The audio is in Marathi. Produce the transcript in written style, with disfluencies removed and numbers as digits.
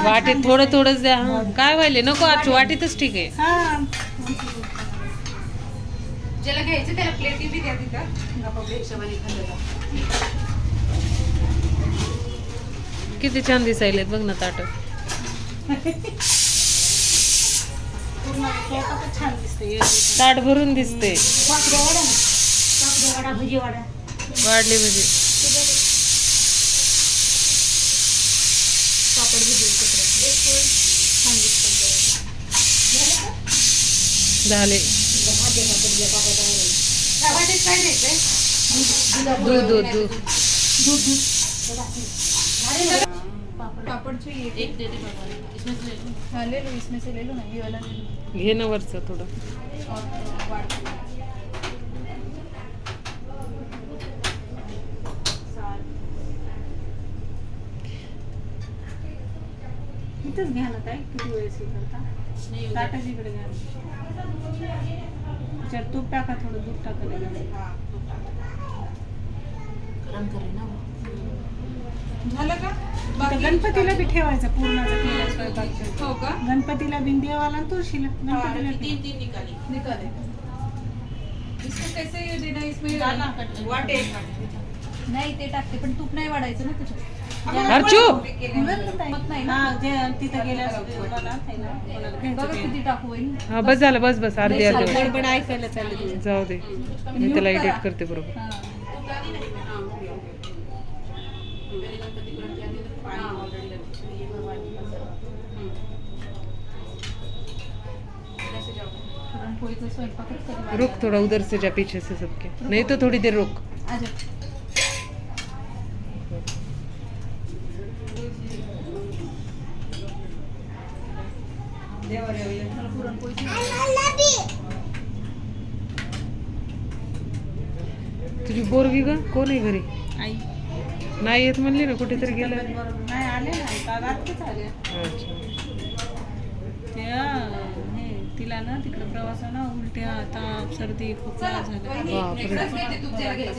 वाटीत थोडं थोडंच द्या. काय व्हायले नको आजची वाटीतच ठीक आहे. ज्याला घ्यायचं त्याला प्लेटी बी द्या तिथं आपापल्या हिशोबाने खाल्लं. किती छान दिसायलेत बघ ना ताट. ताट भरून दिसते. वाढली भजी झाले. काय द्यायचंय? दूध दूध दूध पापड़ चाहिए एक दे दे बाबा, इसमें से ले लो. हाँ ले लो, इसमें से ले लो ना, ये वाला ले लो. घे ना वरचं थोडं. और वाट इथंच घ्या ना ताई, किती वेळेस हे करता ताटाच इकडे घ्या. त्याच्यात तूप टाका, थोडं दूध टाका. गरम करे ना. झालं का? तर गणपतीला बी ठेवायचं पूर्णाचा केला स्वयंपाक. हो का? गणपतीला बिंदियावाला आणि तुळशीला गणपतीला तीन निकाले. इसको कैसे देना? इसमें वाटे नाही ते टाकते, पण तूप नाही वाढायचं ना त्याच्यात. अर्चू मत नाही ना. हा जे तिथं गेल्यास बघा किती टाकू होईल. हा बस झालं. बस बस अर्धी अर्धी गडबड ऐकायला चालली. जाऊ दे. मी त्याला एडिट करते बरोबर. पुरणपोळीचा स्वयंपाकच कधी रुक थोड़ा उधर से जा पीछे से सबके. नहीं तो थोड़ी देर रुक. आजा. तुझी पोरगी ग कोण आहे घरी? आई नाही येत म्हणली ना, कुठेतरी गेलं. नाही आले नाही का रात्रीच आले. अच्छा. ते हे तिला ना तिकडे प्रवासाला उलट्या, ताप, सर्दी, खोकला झाला. बापरे.